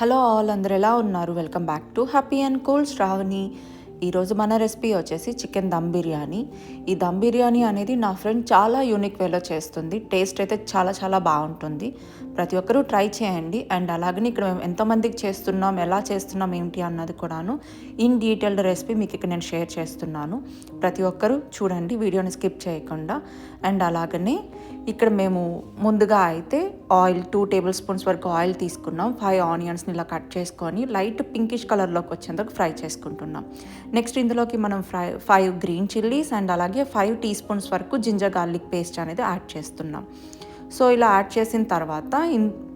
Hello all, అందరు ఎలా ఉన్నారు? Welcome back to happy and cool Sravani. ఈరోజు మన రెసిపీ వచ్చేసి చికెన్ దమ్ బిర్యానీ. ఈ దమ్ బిర్యానీ అనేది నా ఫ్రెండ్ చాలా యూనిక్ వేలో చేస్తుంది. టేస్ట్ అయితే చాలా చాలా బాగుంటుంది. ప్రతి ఒక్కరూ ట్రై చేయండి. అండ్ అలాగని ఇక్కడ మేము ఎంతమందికి చేస్తున్నాం, ఎలా చేస్తున్నాం, ఏంటి అన్నది కూడాను ఇన్ డీటెయిల్డ్ రెసిపీ మీకు ఇక్కడ నేను షేర్ చేస్తున్నాను. ప్రతి ఒక్కరూ చూడండి, వీడియోని స్కిప్ చేయకుండా. అండ్ అలాగనే ఇక్కడ మేము ముందుగా అయితే ఆయిల్ 2 టేబుల్ స్పూన్స్ వరకు ఆయిల్ తీసుకున్నాం. 5 ఆనియన్స్ని ఇలా కట్ చేసుకొని లైట్ పింకిష్ కలర్లోకి వచ్చేందుకు ఫ్రై చేసుకుంటున్నాం. నెక్స్ట్ ఇందులోకి మనం 5 గ్రీన్ చిల్లీస్ అండ్ అలాగే 5 టీ స్పూన్స్ వరకు జింజర్ గార్లిక్ పేస్ట్ అనేది యాడ్ చేస్తున్నాం. సో ఇలా యాడ్ చేసిన తర్వాత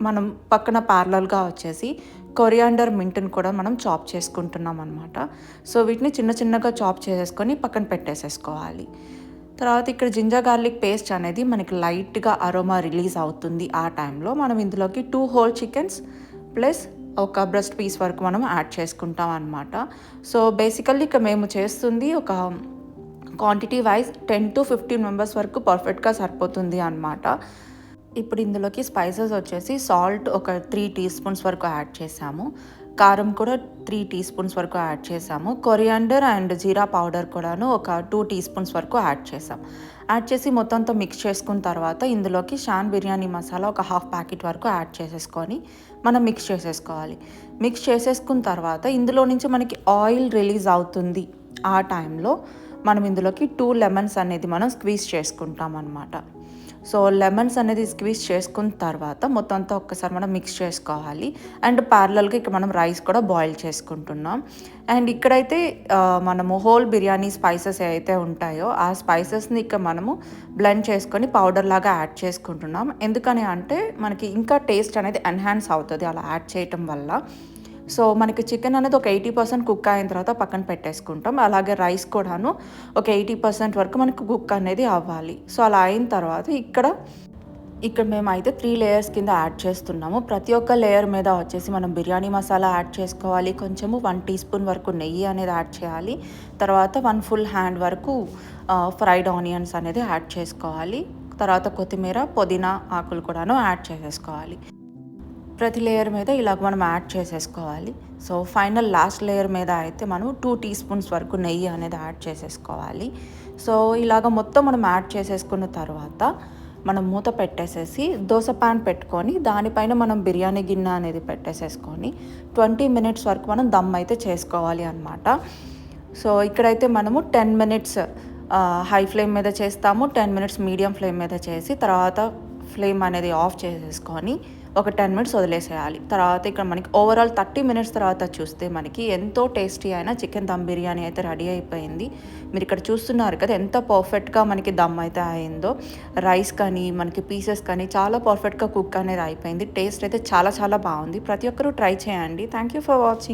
మనం పక్కన ప్యారలల్గా వచ్చేసి కొరియాండర్ మింట్ని కూడా మనం చాప్ చేసుకుంటున్నాం అనమాట. సో వీటిని చిన్న చిన్నగా చాప్ చేసేసుకొని పక్కన పెట్టేసేసుకోవాలి. తర్వాత ఇక్కడ జింజర్ గార్లిక్ పేస్ట్ అనేది మనకి లైట్గా అరోమా రిలీజ్ అవుతుంది. ఆ టైంలో మనం ఇందులోకి 2 హోల్ చికెన్స్ ప్లస్ ఒక బ్రెస్ట్ పీస్ వరకు మనం యాడ్ చేసుకుంటాం అనమాట. సో బేసికల్లీ ఇక్కడ మేము చేస్తుంది ఒక క్వాంటిటీ వైజ్ 10 to 15 మెంబర్స్ వరకు పర్ఫెక్ట్గా సరిపోతుంది అనమాట. ఇప్పుడు ఇందులోకి స్పైసెస్ వచ్చేసి సాల్ట్ ఒక 3 టీ స్పూన్స్ వరకు యాడ్ చేసాము. కారం కూడా 3 టీ స్పూన్స్ వరకు యాడ్ చేసాము. కొరియాండర్ అండ్ జీరా పౌడర్ కూడాను ఒక 2 టీ స్పూన్స్ వరకు యాడ్ చేసాం. యాడ్ చేసి మొత్తంతో మిక్స్ చేసుకున్న తర్వాత ఇందులోకి షాన్ బిర్యానీ మసాలా ఒక 1/2 ప్యాకెట్ వరకు యాడ్ చేసేసుకొని మనం మిక్స్ చేసేసుకోవాలి. మిక్స్ చేసేసుకున్న తర్వాత ఇందులో నుంచి మనకి ఆయిల్ రిలీజ్ అవుతుంది. ఆ టైంలో మనం ఇందులోకి 2 లెమన్స్ అనేది మనం స్క్వీజ్ చేసుకుంటాం అన్నమాట. సో లెమన్స్ అనేది స్క్వీజ్ చేసుకున్న తర్వాత మొత్తం అంతా ఒక్కసారి మనం మిక్స్ చేసుకోవాలి. అండ్ ప్యారలల్గా ఇక్కడ మనం రైస్ కూడా బాయిల్ చేసుకుంటున్నాం. అండ్ ఇక్కడైతే మనము హోల్ బిర్యానీ స్పైసెస్ ఏవైతే ఉంటాయో ఆ స్పైసెస్ని ఇక్కడ మనము బ్లెండ్ చేసుకొని పౌడర్ లాగా యాడ్ చేసుకుంటున్నాం. ఎందుకని అంటే మనకి ఇంకా టేస్ట్ అనేది ఎన్హాన్స్ అవుతుంది అలా యాడ్ చేయటం వల్ల. సో మనకి చికెన్ అనేది ఒక 80% కుక్ అయిన తర్వాత పక్కన పెట్టేసుకుంటాం. అలాగే రైస్ కూడాను ఒక 80% వరకు మనకు కుక్ అనేది అవ్వాలి. సో అలా అయిన తర్వాత ఇక్కడ మేమైతే 3 లేయర్స్ కింద యాడ్ చేస్తున్నాము. ప్రతి ఒక్క లేయర్ మీద వచ్చేసి మనం బిర్యానీ మసాలా యాడ్ చేసుకోవాలి. కొంచెము 1 టీ స్పూన్ వరకు నెయ్యి అనేది యాడ్ చేయాలి. తర్వాత 1 ఫుల్ హ్యాండ్ వరకు ఫ్రైడ్ ఆనియన్స్ అనేది యాడ్ చేసుకోవాలి. తర్వాత కొత్తిమీర, పుదీనా ఆకులు కూడాను యాడ్ చేసేసుకోవాలి. ప్రతి లేయర్ మీద ఇలాగ మనం యాడ్ చేసేసుకోవాలి. సో ఫైనల్ లాస్ట్ లేయర్ మీద అయితే మనం 2 టీ స్పూన్స్ వరకు నెయ్యి అనేది యాడ్ చేసేసుకోవాలి. సో ఇలాగ మొత్తం మనం యాడ్ చేసేసుకున్న తర్వాత మనం మూత పెట్టేసేసి దోశ ప్యాన్ పెట్టుకొని దానిపైన మనం బిర్యానీ గిన్నె అనేది పెట్టేసేసుకొని 20 మినిట్స్ వరకు మనం దమ్ అయితే చేసుకోవాలి అన్నమాట. సో ఇక్కడైతే మనము 10 మినిట్స్ హై ఫ్లేమ్ మీద చేస్తాము. 10 మినిట్స్ మీడియం ఫ్లేమ్ మీద చేసి తర్వాత ఫ్లేమ్ అనేది ఆఫ్ చేసేసుకొని ఒక 10 మినిట్స్ వదిలేసేయాలి. తర్వాత ఇక్కడ మనకి ఓవరాల్ 30 మినిట్స్ తర్వాత చూస్తే మనకి ఎంతో టేస్టీ అయిన చికెన్ దమ్ బిర్యానీ అయితే రెడీ అయిపోయింది. మీరు ఇక్కడ చూస్తున్నారు కదా ఎంత పర్ఫెక్ట్గా మనకి దమ్ అయితే అయిందో. రైస్ కానీ మనకి పీసెస్ కానీ చాలా పర్ఫెక్ట్గా కుక్ అనేది అయిపోయింది. టేస్ట్ అయితే చాలా చాలా బాగుంది. ప్రతి ఒక్కరూ ట్రై చేయండి. Thank you for watching.